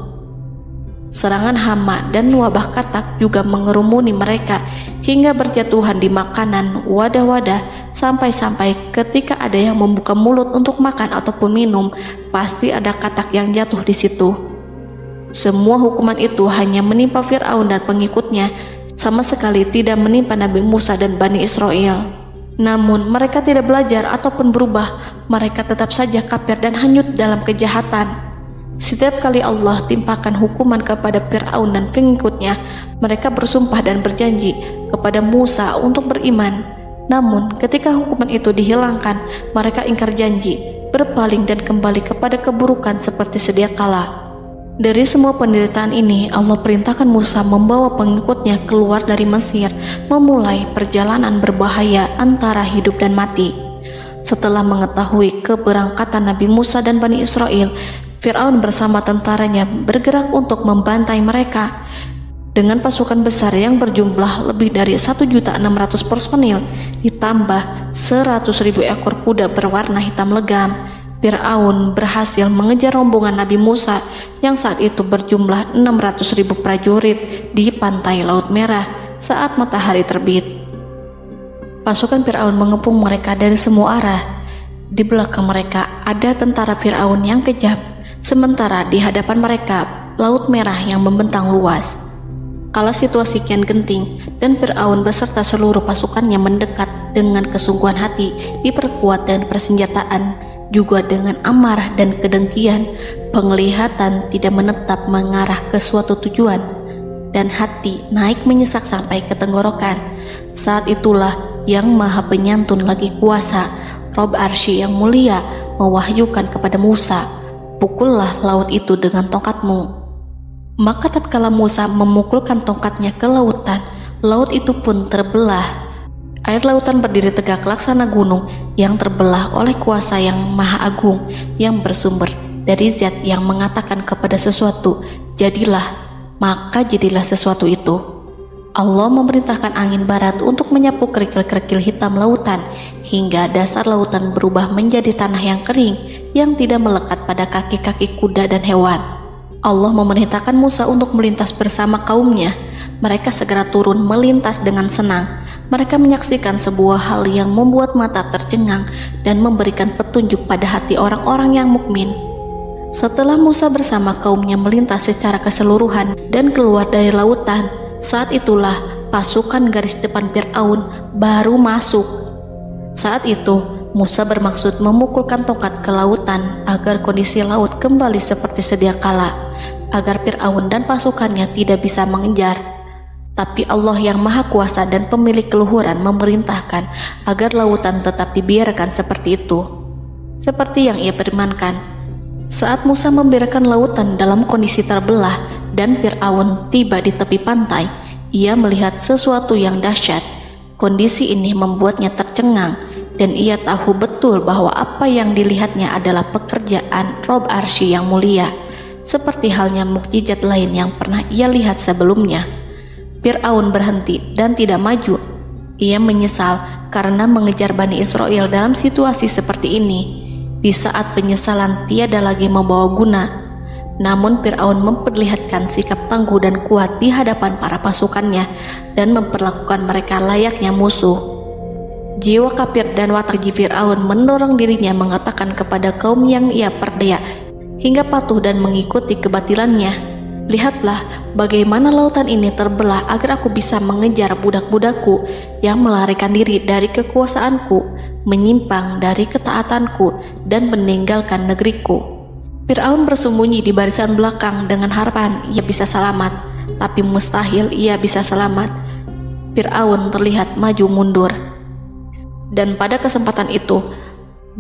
Serangan hama dan wabah katak juga mengerumuni mereka hingga berjatuhan di makanan, wadah-wadah, sampai-sampai ketika ada yang membuka mulut untuk makan ataupun minum, pasti ada katak yang jatuh di situ. Semua hukuman itu hanya menimpa Fir'aun dan pengikutnya, sama sekali tidak menimpa Nabi Musa dan Bani Israel. Namun mereka tidak belajar ataupun berubah, mereka tetap saja kafir dan hanyut dalam kejahatan. Setiap kali Allah timpakan hukuman kepada Fir'aun dan pengikutnya, mereka bersumpah dan berjanji kepada Musa untuk beriman. Namun ketika hukuman itu dihilangkan, mereka ingkar janji berpaling dan kembali kepada keburukan seperti sedia kala. Dari semua penderitaan ini, Allah perintahkan Musa membawa pengikutnya keluar dari Mesir, memulai perjalanan berbahaya antara hidup dan mati. Setelah mengetahui keberangkatan Nabi Musa dan Bani Israel, Fir'aun bersama tentaranya bergerak untuk membantai mereka. Dengan pasukan besar yang berjumlah lebih dari 1.600.000 personil, ditambah 100.000 ekor kuda berwarna hitam legam, Fir'aun berhasil mengejar rombongan Nabi Musa yang saat itu berjumlah 600.000 prajurit di pantai Laut Merah saat matahari terbit. Pasukan Fir'aun mengepung mereka dari semua arah. Di belakang mereka ada tentara Fir'aun yang kejam, sementara di hadapan mereka Laut Merah yang membentang luas. Kala situasi kian genting dan Fir'aun beserta seluruh pasukannya mendekat dengan kesungguhan hati, diperkuat dan persenjataan, juga dengan amarah dan kedengkian, penglihatan tidak menetap mengarah ke suatu tujuan, dan hati naik menyesak sampai ke tenggorokan. Saat itulah Yang Maha Penyantun lagi kuasa, Rob Arsy yang mulia, mewahyukan kepada Musa, "Pukullah laut itu dengan tongkatmu." Maka tatkala Musa memukulkan tongkatnya ke lautan, laut itu pun terbelah. Air lautan berdiri tegak laksana gunung yang terbelah oleh kuasa yang maha agung, yang bersumber dari zat yang mengatakan kepada sesuatu, "Jadilah," maka jadilah sesuatu itu. Allah memerintahkan angin barat untuk menyapu kerikil-kerikil hitam lautan, hingga dasar lautan berubah menjadi tanah yang kering, yang tidak melekat pada kaki-kaki kuda dan hewan. Allah memerintahkan Musa untuk melintas bersama kaumnya. Mereka segera turun melintas dengan senang. Mereka menyaksikan sebuah hal yang membuat mata tercengang dan memberikan petunjuk pada hati orang-orang yang mukmin. Setelah Musa bersama kaumnya melintas secara keseluruhan dan keluar dari lautan, saat itulah pasukan garis depan Fir'aun baru masuk. Saat itu Musa bermaksud memukulkan tongkat ke lautan agar kondisi laut kembali seperti sedia kala, agar Fir'aun dan pasukannya tidak bisa mengejar. Tapi Allah yang Maha Kuasa dan pemilik keluhuran memerintahkan agar lautan tetap dibiarkan seperti itu, seperti yang ia firmankan. Saat Musa membiarkan lautan dalam kondisi terbelah dan Fir'aun tiba di tepi pantai, ia melihat sesuatu yang dahsyat. Kondisi ini membuatnya tercengang, dan ia tahu betul bahwa apa yang dilihatnya adalah pekerjaan Rob Arsy yang mulia, seperti halnya mukjizat lain yang pernah ia lihat sebelumnya. Fir'aun berhenti dan tidak maju. Ia menyesal karena mengejar Bani Israel dalam situasi seperti ini, di saat penyesalan tiada lagi membawa guna. Namun Fir'aun memperlihatkan sikap tangguh dan kuat di hadapan para pasukannya dan memperlakukan mereka layaknya musuh. Jiwa kafir dan watak Fir'aun mendorong dirinya mengatakan kepada kaum yang ia perdaya hingga patuh dan mengikuti kebatilannya, "Lihatlah bagaimana lautan ini terbelah agar aku bisa mengejar budak-budakku yang melarikan diri dari kekuasaanku, menyimpang dari ketaatanku, dan meninggalkan negeriku." Fir'aun bersembunyi di barisan belakang dengan harapan ia bisa selamat, tapi mustahil ia bisa selamat. Fir'aun terlihat maju mundur. Dan pada kesempatan itu,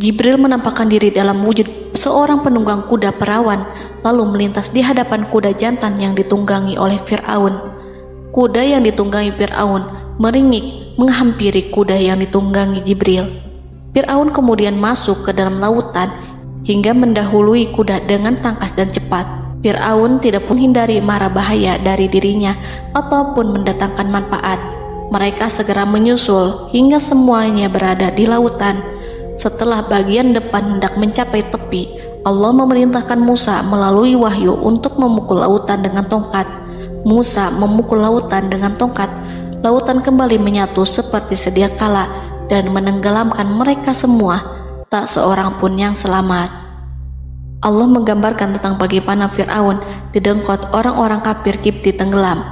Jibril menampakkan diri dalam wujud seorang penunggang kuda perawan, lalu melintas di hadapan kuda jantan yang ditunggangi oleh Fir'aun. Kuda yang ditunggangi Fir'aun meringik menghampiri kuda yang ditunggangi Jibril. Fir'aun kemudian masuk ke dalam lautan hingga mendahului kuda dengan tangkas dan cepat. Fir'aun tidak menghindari mara bahaya dari dirinya ataupun mendatangkan manfaat. Mereka segera menyusul hingga semuanya berada di lautan. Setelah bagian depan hendak mencapai tepi, Allah memerintahkan Musa melalui wahyu untuk memukul lautan dengan tongkat. Musa memukul lautan dengan tongkat. Lautan kembali menyatu seperti sedia kala dan menenggelamkan mereka semua. Tak seorang pun yang selamat. Allah menggambarkan tentang bagaimana Fir'aun didengkot orang-orang kafir Kipti tenggelam.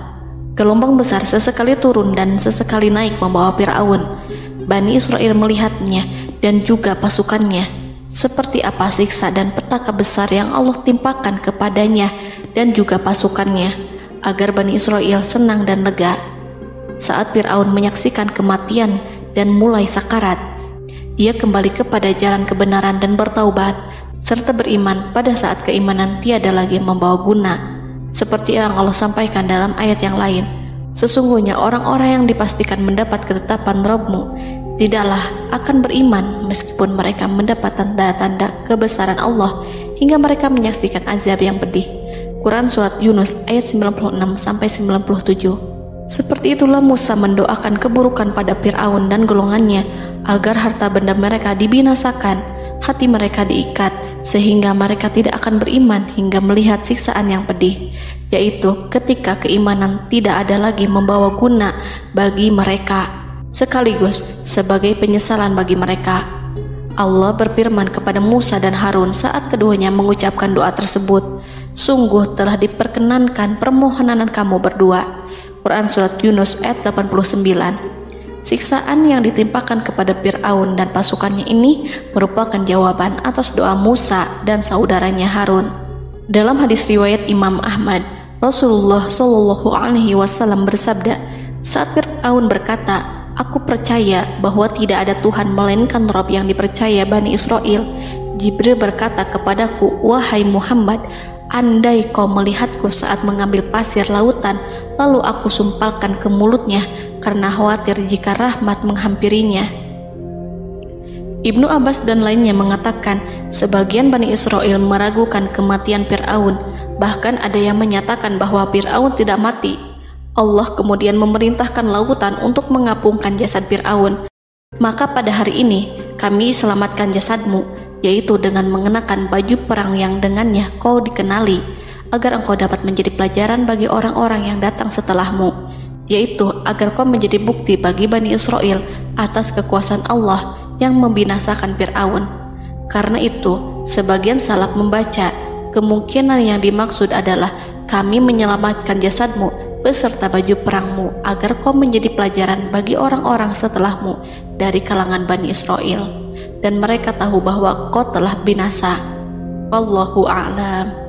Gelombang besar sesekali turun dan sesekali naik membawa Fir'aun. Bani Israel melihatnya dan juga pasukannya, seperti apa siksa dan petaka besar yang Allah timpakan kepadanya dan juga pasukannya, agar Bani Israel senang dan lega. Saat Fir'aun menyaksikan kematian dan mulai sakarat, ia kembali kepada jalan kebenaran dan bertaubat, serta beriman pada saat keimanan tiada lagi membawa guna. Seperti yang Allah sampaikan dalam ayat yang lain, sesungguhnya orang-orang yang dipastikan mendapat ketetapan Rabb-Mu tidaklah akan beriman meskipun mereka mendapat tanda-tanda kebesaran Allah hingga mereka menyaksikan azab yang pedih. Quran Surat Yunus ayat 96-97. Seperti itulah Musa mendoakan keburukan pada Fir'aun dan golongannya agar harta benda mereka dibinasakan, hati mereka diikat sehingga mereka tidak akan beriman hingga melihat siksaan yang pedih, yaitu ketika keimanan tidak ada lagi membawa guna bagi mereka, sekaligus sebagai penyesalan bagi mereka. Allah berfirman kepada Musa dan Harun saat keduanya mengucapkan doa tersebut, sungguh telah diperkenankan permohonan kamu berdua. Quran Surat Yunus ayat 89. Siksaan yang ditimpakan kepada Fir'aun dan pasukannya ini merupakan jawaban atas doa Musa dan saudaranya Harun. Dalam hadis riwayat Imam Ahmad, Rasulullah Shallallahu Alaihi Wasallam bersabda, saat Fir'aun berkata, aku percaya bahwa tidak ada Tuhan melainkan Rabb yang dipercaya Bani Israel, Jibril berkata kepadaku, wahai Muhammad, andai kau melihatku saat mengambil pasir lautan, lalu aku sumpalkan ke mulutnya karena khawatir jika rahmat menghampirinya. Ibnu Abbas dan lainnya mengatakan, sebagian Bani Israel meragukan kematian Fir'aun, bahkan ada yang menyatakan bahwa Fir'aun tidak mati. Allah kemudian memerintahkan lautan untuk mengapungkan jasad Fir'aun. Maka pada hari ini kami selamatkan jasadmu, yaitu dengan mengenakan baju perang yang dengannya kau dikenali, agar engkau dapat menjadi pelajaran bagi orang-orang yang datang setelahmu, yaitu agar kau menjadi bukti bagi Bani Israel atas kekuasaan Allah yang membinasakan Fir'aun. Karena itu, sebagian salaf membaca, kemungkinan yang dimaksud adalah kami menyelamatkan jasadmu beserta baju perangmu agar kau menjadi pelajaran bagi orang-orang setelahmu dari kalangan Bani Israel, dan mereka tahu bahwa kau telah binasa. Wallahu a'lam.